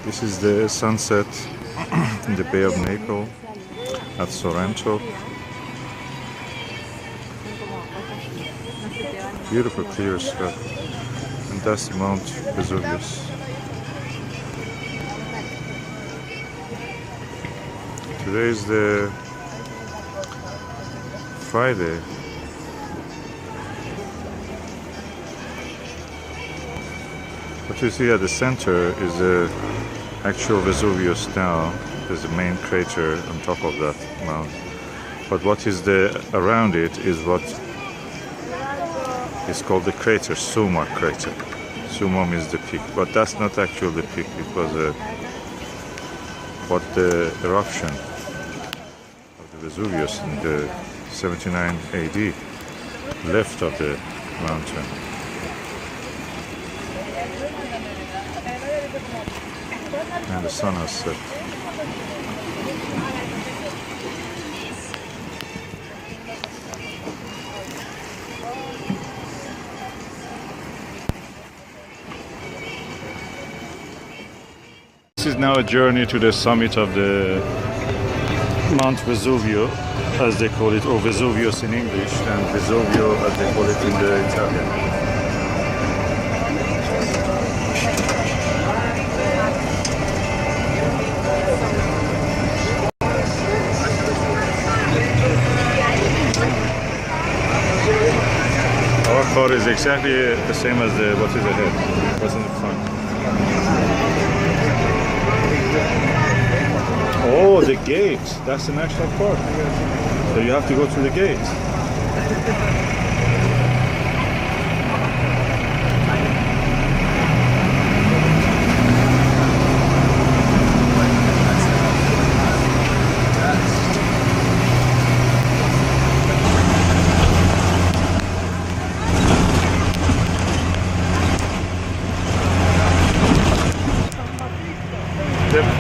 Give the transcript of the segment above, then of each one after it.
This is the sunset in the Bay of Naples at Sorrento. Beautiful clear sky. And that's the Mount Vesuvius. Today is the Friday. What you see at the center is the actual Vesuvius now. There's a main crater on top of that mountain. But what is around it is what is called the crater, Summa crater. Summum is the peak, but that's not actually the peak. It was the eruption of the Vesuvius in the 79 AD left of the mountain. And the sun has set. This is now a journey to the summit of the Mount Vesuvio, as they call it, or Vesuvius in English, and Vesuvio as they call it in the Italian. Our car is exactly the same as what is ahead, what's in the front. Oh, the gate. That's the national park. So you have to go through the gate.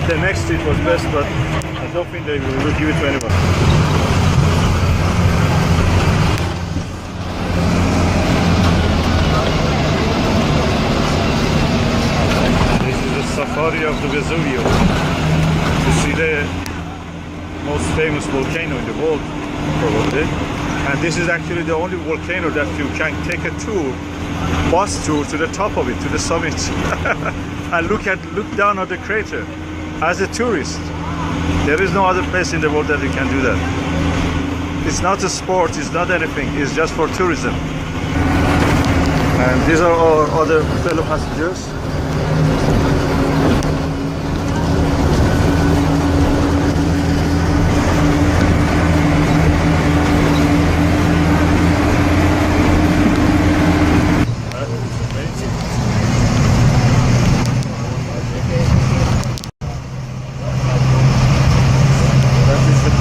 The next street was best, but I don't think they will give it to anyone. This is the safari of the Vesuvius. You see the most famous volcano in the world, probably. And this is actually the only volcano that you can take a tour, bus tour to the top of it, to the summit, and look down at the crater. As a tourist, there is no other place in the world that you can do that. It's not a sport, it's not anything, it's just for tourism. And these are our other fellow passengers.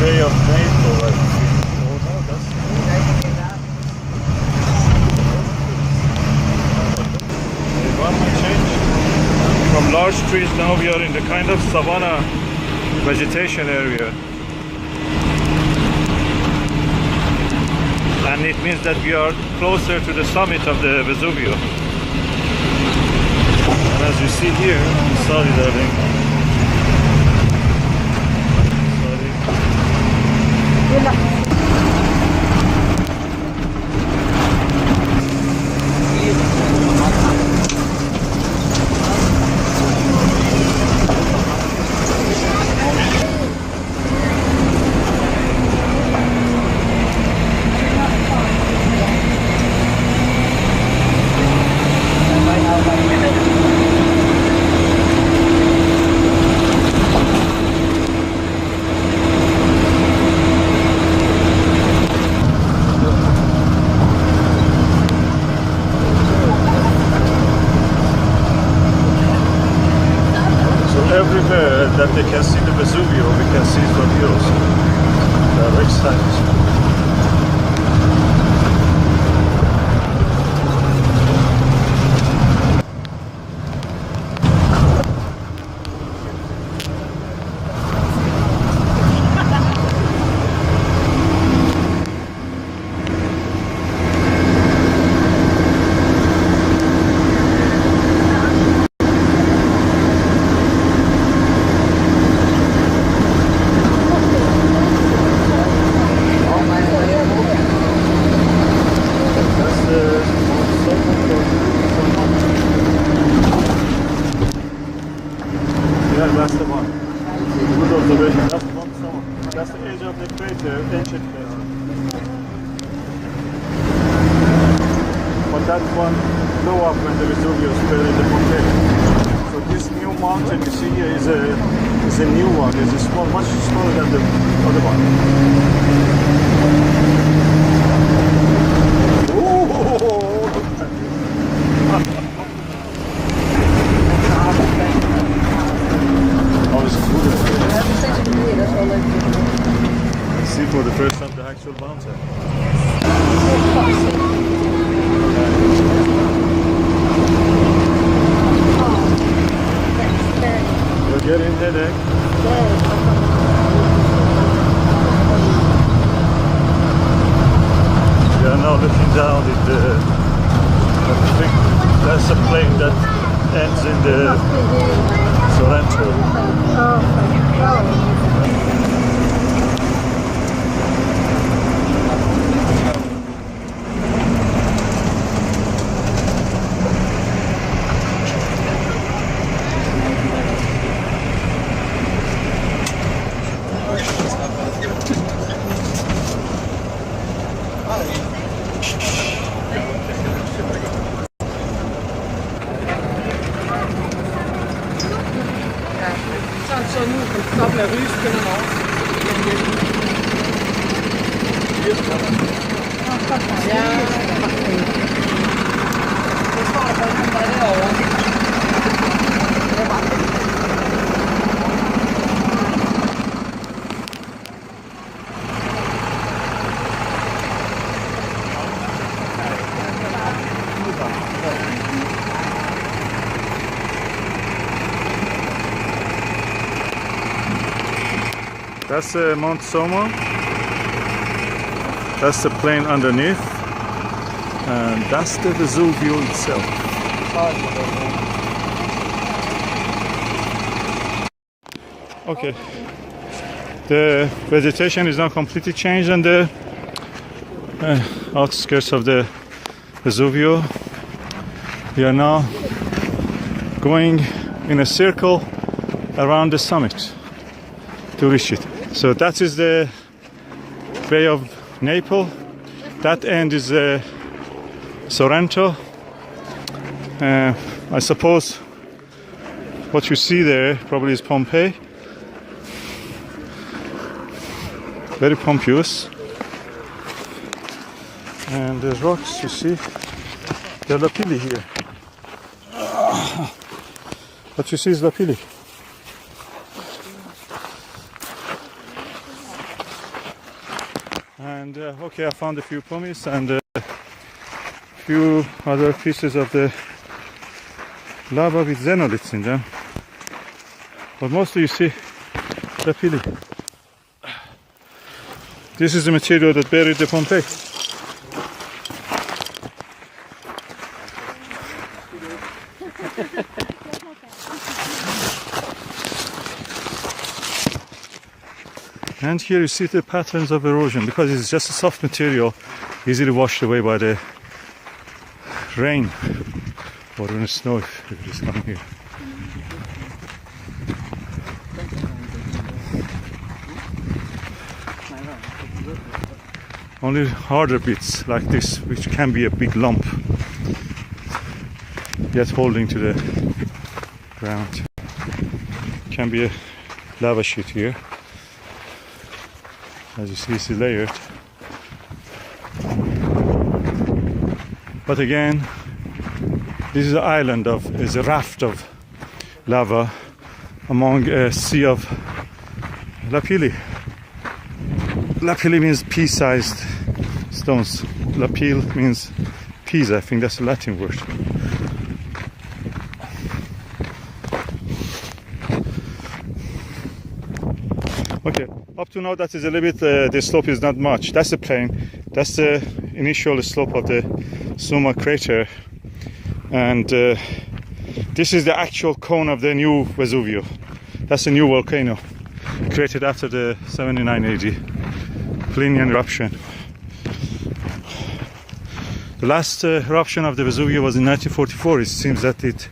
Bay of Naples, I think. Oh no, that's... Environment change. From large trees now we are in the kind of savanna vegetation area. And it means that we are closer to the summit of the Vesuvio. And as you see here, sorry darling. But that one blew up when the Vesuvius fell in the Pompeii. So this new mountain you see here is a new one. It's a small, much smaller than the other one. See for the first time the actual mountain. You're getting headache. We are now looking down at I think that's a plane that ends in the Sorrento. Så nu kan vi stoppe med at ryge, så finder man også. Ja, det står der faktisk bare derovre. That's Mount Somma. That's the plain underneath, and that's the Vesuvius itself. Okay, the vegetation is now completely changed on the outskirts of the Vesuvius. We are now going in a circle around the summit to reach it. So that is the Bay of Naples. That end is Sorrento. I suppose what you see there probably is Pompeii. Very pompous. And the rocks you see, they're lapilli here. What you see is lapilli. And okay, I found a few pumice and a few other pieces of the lava with xenoliths in them. But mostly you see lapilli. This is the material that buried the Pompeii. And here you see the patterns of erosion, because it's just a soft material, easily washed away by the rain or even snow if it is coming here. Only harder bits like this, which can be a big lump, yet holding to the ground. Can be a lava sheet here. As you see, it's layered. But again, this is an island is a raft of lava among a sea of lapilli. Lapilli means pea-sized stones. Lapil means peas, I think that's a Latin word. Okay, up to now that is a little bit, the slope is not much. That's the plain. That's the initial slope of the Somma crater. And this is the actual cone of the new Vesuvius. That's a new volcano created after the 79 AD Plinian eruption. The last eruption of the Vesuvius was in 1944. It seems that it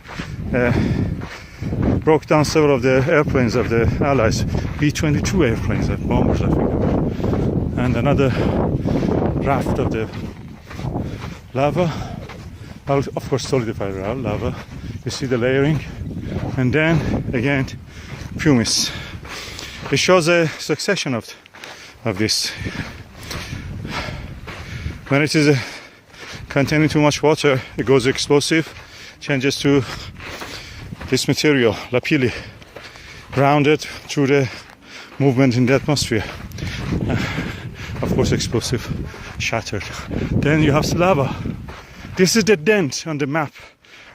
broke down several of the airplanes of the Allies, B-22 airplanes, bombers, I think. And another raft of the lava. Well, of course, solidified lava. You see the layering, and then again pumice. It shows a succession of this. When it is containing too much water, it goes explosive, changes to this material, lapilli, rounded through the movement in the atmosphere. Of course, explosive, shattered. Then you have lava. This is the dent on the map,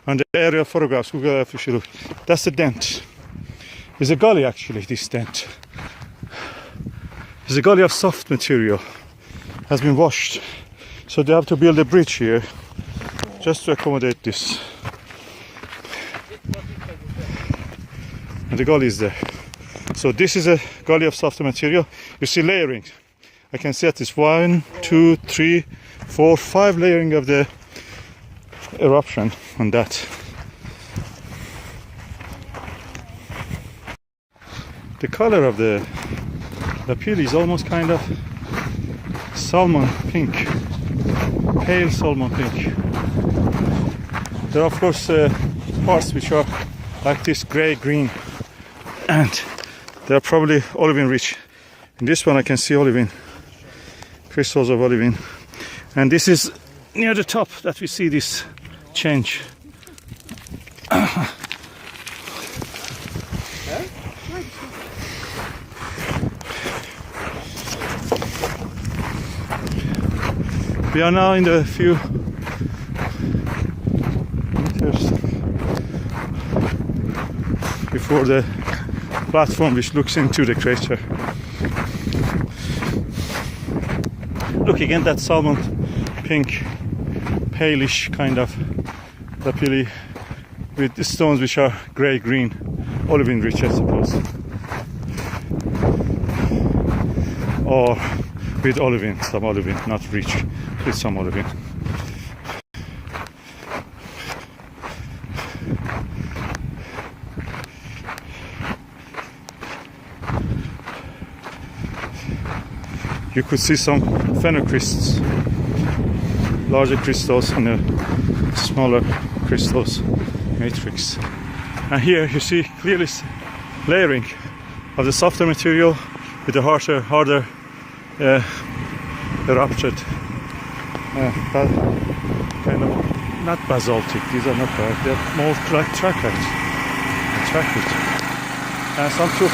on the aerial photographs. Google Earth, you should look. That's the dent. It's a gully, actually, this dent. It's a gully of soft material. Has been washed. So they have to build a bridge here just to accommodate this. And the gully is there. So this is a gully of soft material. You see layering. I can see at this 1, 2, 3, 4, 5 layering of the eruption on that. The color of the lapilli is almost kind of salmon pink, pale salmon pink. There are of course parts which are like this grey green, and they are probably olivine rich. In this one I can see olivine, crystals of olivine, and this is near the top that we see this change. We are now in the few meters before the platform which looks into the crater. Look again, that salmon pink, palish kind of lapilli with the stones which are grey green, olivine rich, I suppose, or with olivine, some olivine, not rich, with some olivine. You could see some phenocrysts, larger crystals and the smaller crystals matrix. And here you see clearly layering of the softer material with the harder erupted kind of, not basaltic, these are not bad, they're more like trachyte, and some too.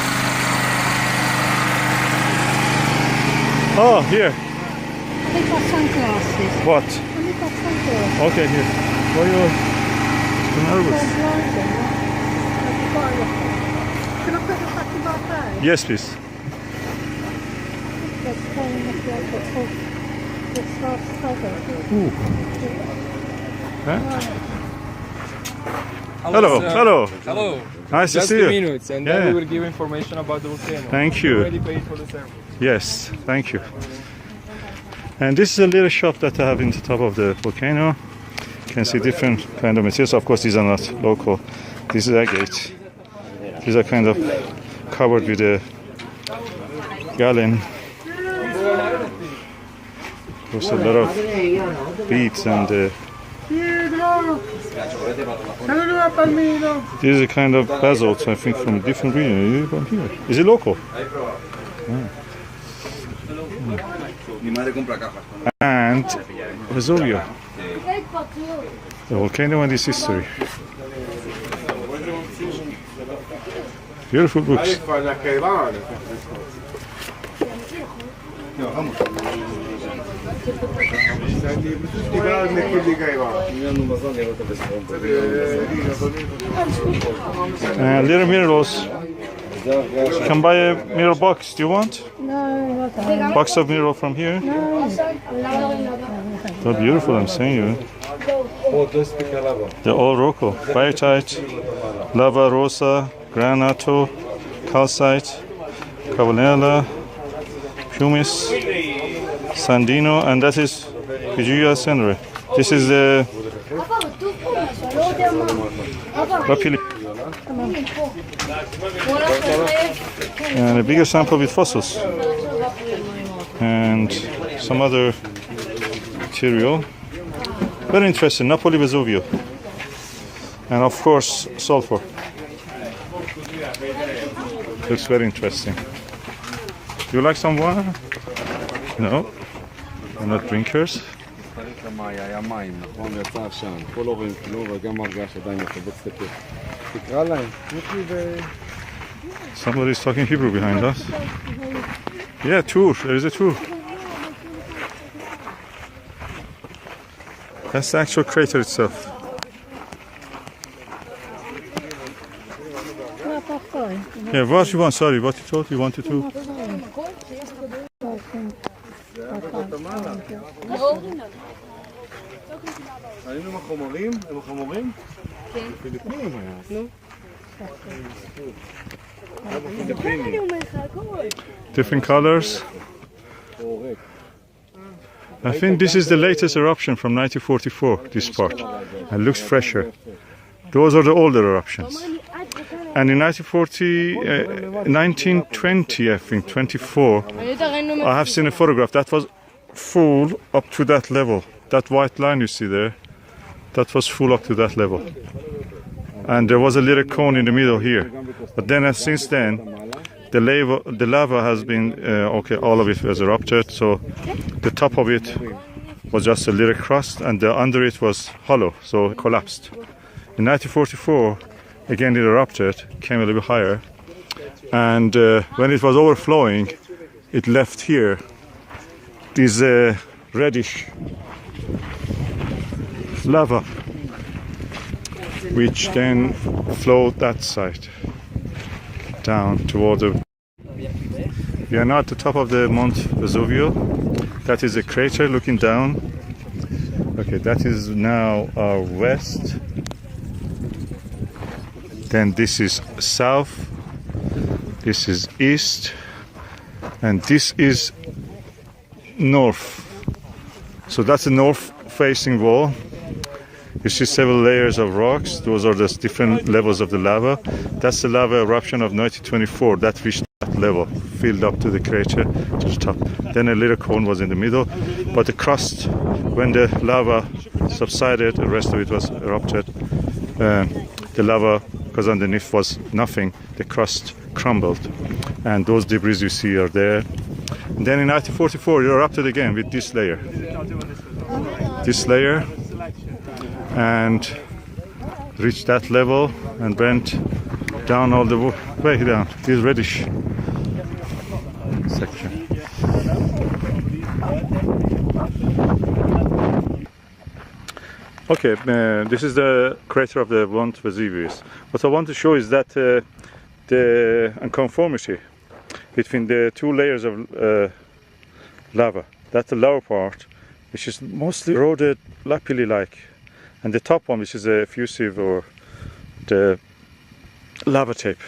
Oh, here. Take off sunglasses. What? Let me got sunglasses. Okay, here. Why are you nervous? Can I put this back in my bag? Yes, please. Ooh. Huh? Hello, sir. hello. Hello. Nice Just to see 2 you. minutes, and Yeah. then we will give information about the volcano. Thank you. We already paid for the service. Yes, thank you. And this is a little shop that I have in the top of the volcano. You can see different kind of materials. Of course, these are not local. This is agate. These are kind of covered with a gallon. There's a lot of beads and this is a kind of basalt, I think, from different regions. From here. Is it local? And Vesuvius, the volcano and its history. Beautiful books. And little mirrors. You can buy a mirror box. Do you want? No, okay. Box of mirror from here. They're beautiful, I'm saying you. They're all local. Biotite, lava rosa, granato, calcite, cavallella, pumice, sandino, and that is Pigia senere. This is the lapilli. And a bigger sample with fossils. and some other material. Very interesting, Napoli Vesuvio. And of course, sulfur. Looks very interesting. Do you like some water? No? You're not drinkers? Somebody's talking Hebrew behind us. Yeah, tour. There is a tour. That's the actual crater itself. Yeah, what you want? Sorry, what you thought you wanted to? Different colors. I think this is the latest eruption from 1944, this part. It looks fresher. Those are the older eruptions. And in 1920, I think, 24, I have seen a photograph that was full up to that level. That white line you see there, that was full up to that level. And there was a little cone in the middle here. But then, since then, the lava has been, okay, all of it was erupted. So the top of it was just a little crust, and under it was hollow, so it collapsed. In 1944, again it erupted, came a little bit higher, and when it was overflowing, it left here this reddish lava, which then flowed that side down toward the... We are now at the top of the Mount Vesuvio. That is a crater looking down. Okay, that is now our west. Then this is south, this is east, and this is north. So that's a north facing wall. You see several layers of rocks. Those are the different levels of the lava. That's the lava eruption of 1924 that reached that level, filled up to the crater to the top. Then a little cone was in the middle, but the crust, when the lava subsided, the rest of it was erupted. The lava, because underneath was nothing, the crust crumbled, and those debris you see are there. And then in 1944 it erupted again with this layer, and reached that level and went down all the way down, this reddish section. Okay, this is the crater of the Mount Vesuvius. What I want to show is that the unconformity between the two layers of lava. That's the lower part, which is mostly eroded lapilli-like, and the top one, which is a effusive or the lava tape.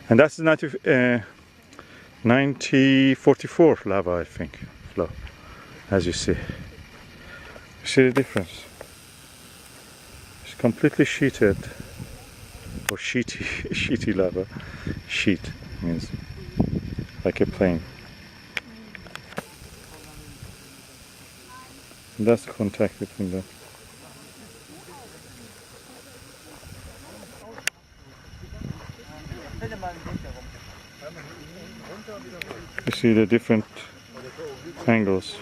And that's the 1944 lava, I think, flow, as you see. You see the difference? Completely sheeted, or sheety lava. Sheet means like a plane. And that's the contact between them. You see the different angles.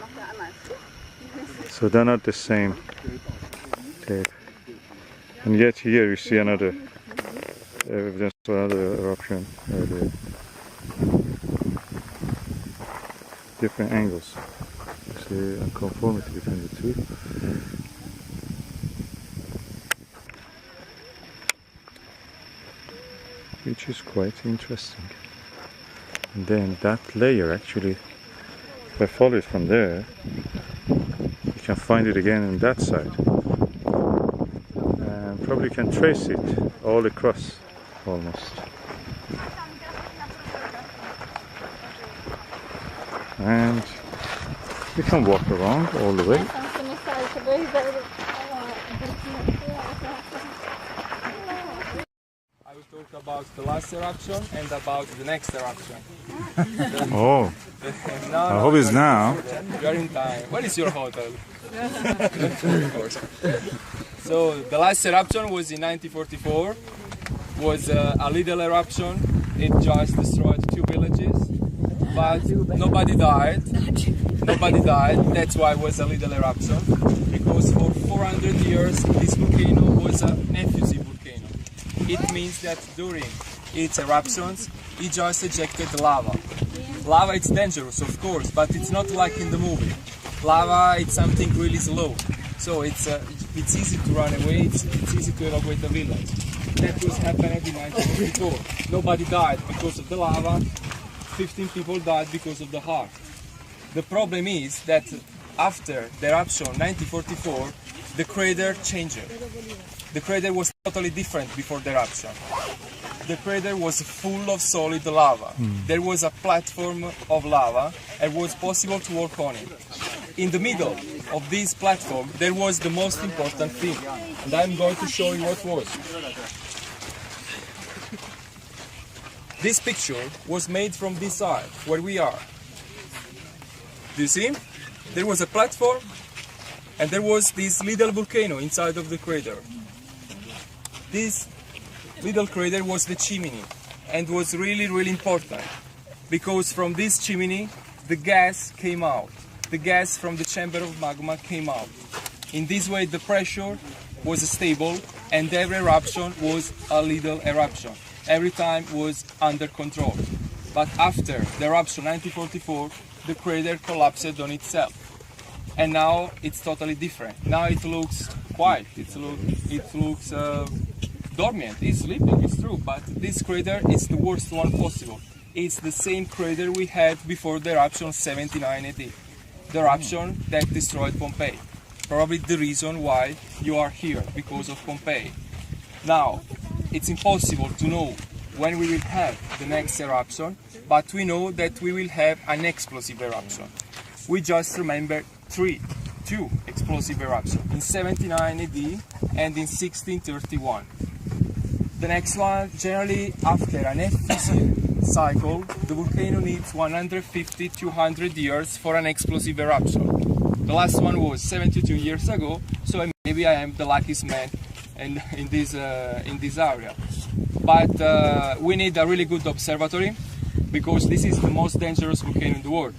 So they're not the same tape. And yet here you see another evidence for another eruption, the different angles. You see a conformity between the two. Which is quite interesting. And then that layer, actually, if I follow it from there, you can find it again on that side. Probably can trace it all across, almost. And you can walk around all the way. about the last eruption and about the next eruption. Oh, I hope it's now. You are in time. Where is your hotel? Of course. So the last eruption was in 1944. Was a little eruption. It just destroyed 2 villages, but nobody died. Nobody died. That's why it was a little eruption. Because for 400 years this volcano was an effusive volcano. It means that during its eruptions it just ejected lava. Lava it's dangerous, of course, but it's not like in the movie. Lava it's something really slow, so it's easy to run away. It's easy to evacuate the village. That was happened in 1944. Nobody died because of the lava. 15 people died because of the heart. The problem is that after the eruption 1944, the crater changed. The crater was totally different before the eruption. The crater was full of solid lava. There was a platform of lava and it was possible to walk on it. In the middle of this platform, there was the most important thing, and I'm going to show you what was. This picture was made from this side, where we are. Do you see? There was a platform, and there was this little volcano inside of the crater. This little crater was the chimney, and was really, really important, because from this chimney, the gas came out. The gas from the chamber of magma came out. In this way, the pressure was stable, and every eruption was a little eruption. Every time was under control. But after the eruption 1944, the crater collapsed on itself. And now it's totally different. Now it looks quiet, it looks dormant, it's sleeping, it's true, but this crater is the worst one possible. It's the same crater we had before the eruption 79 AD. The eruption that destroyed Pompeii. Probably the reason why you are here, because of Pompeii. Now, it's impossible to know when we will have the next eruption, but we know that we will have an explosive eruption. We just remember two explosive eruptions, in 79 AD and in 1631. The next one, generally after an effusive cycle, the volcano needs 150-200 years for an explosive eruption. The last one was 72 years ago, so maybe I am the luckiest man in this area. But we need a really good observatory, because this is the most dangerous volcano in the world.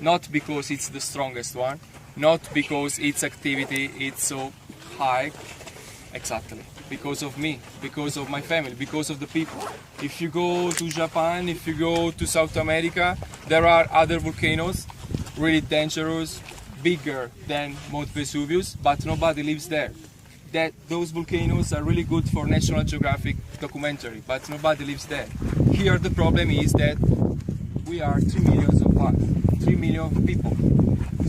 Not because it's the strongest one, not because its activity is so high, exactly. Because of me, because of my family, because of the people. If you go to Japan, if you go to South America, there are other volcanoes, really dangerous, bigger than Mount Vesuvius, but nobody lives there. Those volcanoes are really good for National Geographic documentary, but nobody lives there. Here the problem is that we are 3 million people.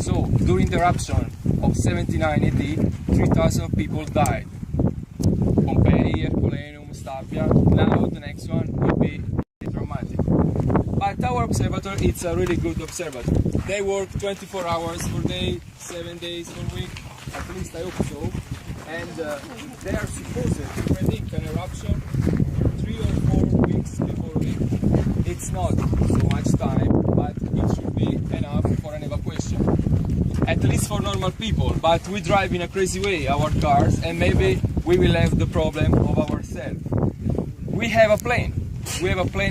So during the eruption of 79 AD, 3,000 people died. Pompeii, Herculaneum, Stabia. Now the next one will be dramatic. But our observatory, it's a really good observatory. They work 24 hours per day, 7 days per week, at least I hope so. And they are supposed to predict an eruption 3 or 4 weeks before it. It's not so much time, but it should be enough for an evacuation. At least for normal people, but we drive in a crazy way our cars, and maybe we will have the problem of ourselves. We have a plane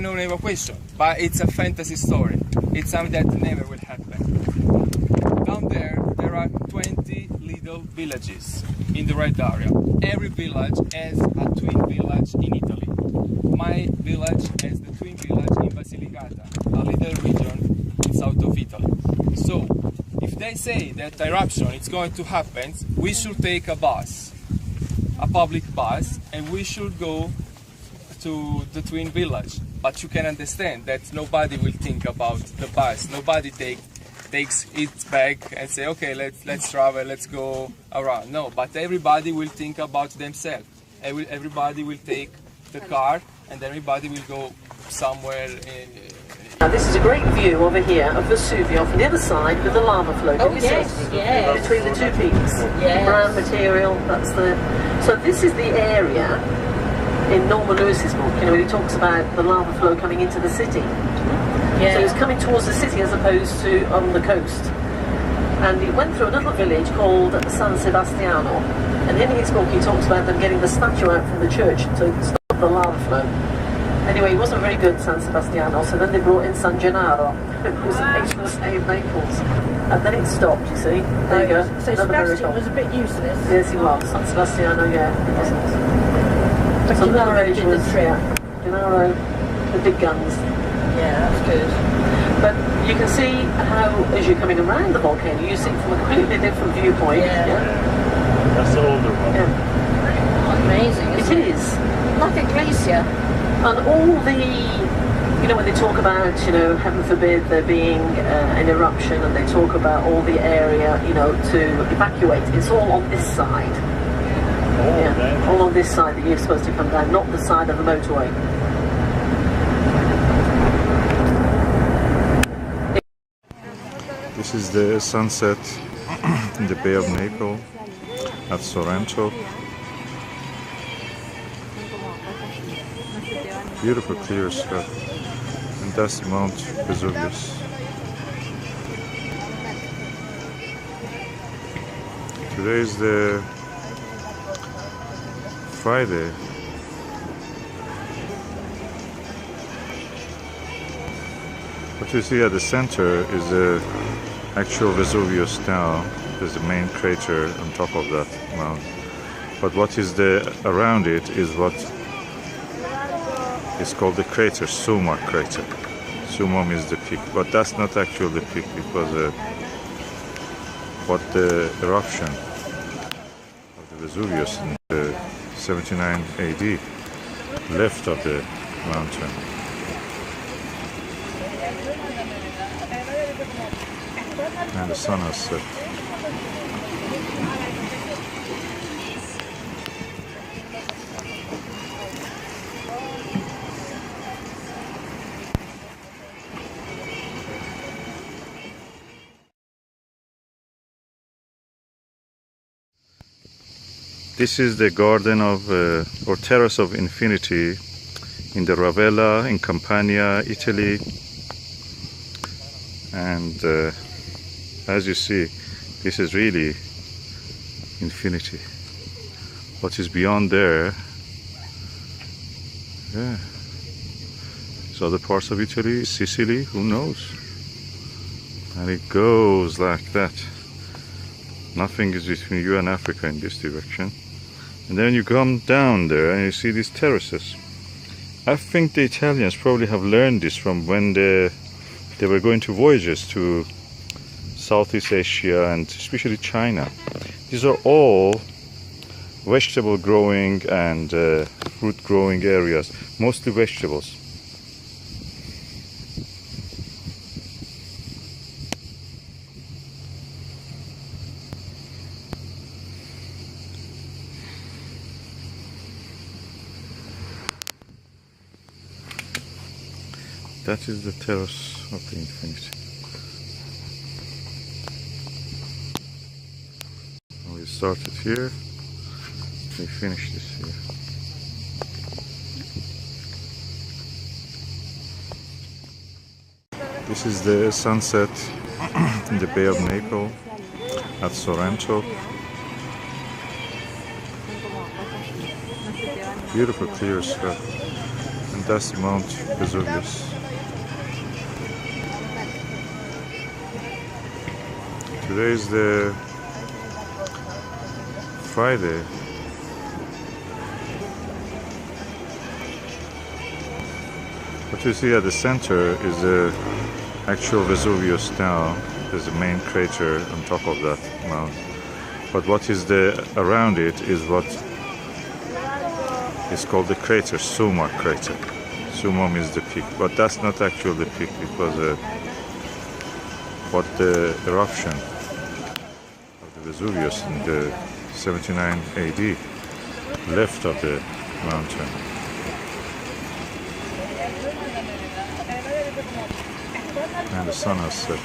on evacuation, but it's a fantasy story. It's something that never will happen. Down there are 20 little villages in the red area. Every village has a twin village in Italy. My village has the twin village in Basilicata, a little region in south of Italy. So, if they say that eruption is going to happen, we should take a bus, a public bus, and we should go to the twin village. But you can understand that nobody will think about the bus. Nobody takes its bag and say, okay, let's travel, let's go around. No, but everybody will think about themselves. Everybody will take the car, and everybody will go somewhere. Now this is a great view over here of Vesuvius from the other side with the lava flow. Oh yes, yes. Between the two peaks. Yes. Brown material, that's the... So this is the area in Norman Lewis's book, you know, he talks about the lava flow coming into the city. So it was coming towards the city as opposed to on the coast. And it went through a little village called San Sebastiano. And in his book he talks about them getting the statue out from the church to stop the lava flow. Anyway, it wasn't very good, San Sebastiano, so then they brought in San Gennaro, who was the patron saint of Naples. And then it stopped, you see. There you go. So Sebastian was a bit useless. Yes, he was. San Sebastiano, yeah, he wasn't. But So Gennaro the village did the was, trick. Gennaro, the big guns. Yeah, that's good. But you can see how, as you're coming around the volcano, you see it from a completely different viewpoint. Yeah. That's the older one. Yeah. Amazing, isn't It is. Like a glacier. And all the, you know, when they talk about, you know, heaven forbid there being an eruption, and they talk about all the area, you know, to evacuate, it's all on this side. Yeah, all on this side that you're supposed to come down, not the side of the motorway. This is the sunset in the Bay of Naples at Sorrento. Beautiful clear sky. And that's Mount Vesuvius. Today is the Friday. What you see at the center is the actual Vesuvius now. There's the main crater on top of that mountain. But what is around it is what is called the crater, Summa crater. Summum is the peak, but that's not actually the peak. It was what the eruption of the Vesuvius in 79 AD left of the mountain. And the sun has set. This is the garden of or terrace of infinity in the Ravella in Campania, Italy. And as you see, this is really infinity. What is beyond there, yeah, it's other parts of Italy, Sicily, who knows? And it goes like that. Nothing is between you and Africa in this direction. And then you come down there and you see these terraces. I think the Italians probably have learned this from when they were going to voyages to Southeast Asia and especially China. These are all vegetable growing and fruit growing areas, mostly vegetables. That is the terrace of the infinity. We started here, we finished this here. This is the sunset in the Bay of Naples at Sorrento. Beautiful clear sky. And that's Mount Vesuvius. Today is the Friday. What you see at the center is the actual Vesuvius now. There's the main crater on top of that mountain. But what is around it is what is called the crater, Summa crater. Summum is the peak, but that's not actually the peak. It was what the eruption of the Vesuvius in 79 AD left of the mountain. And the sun has set.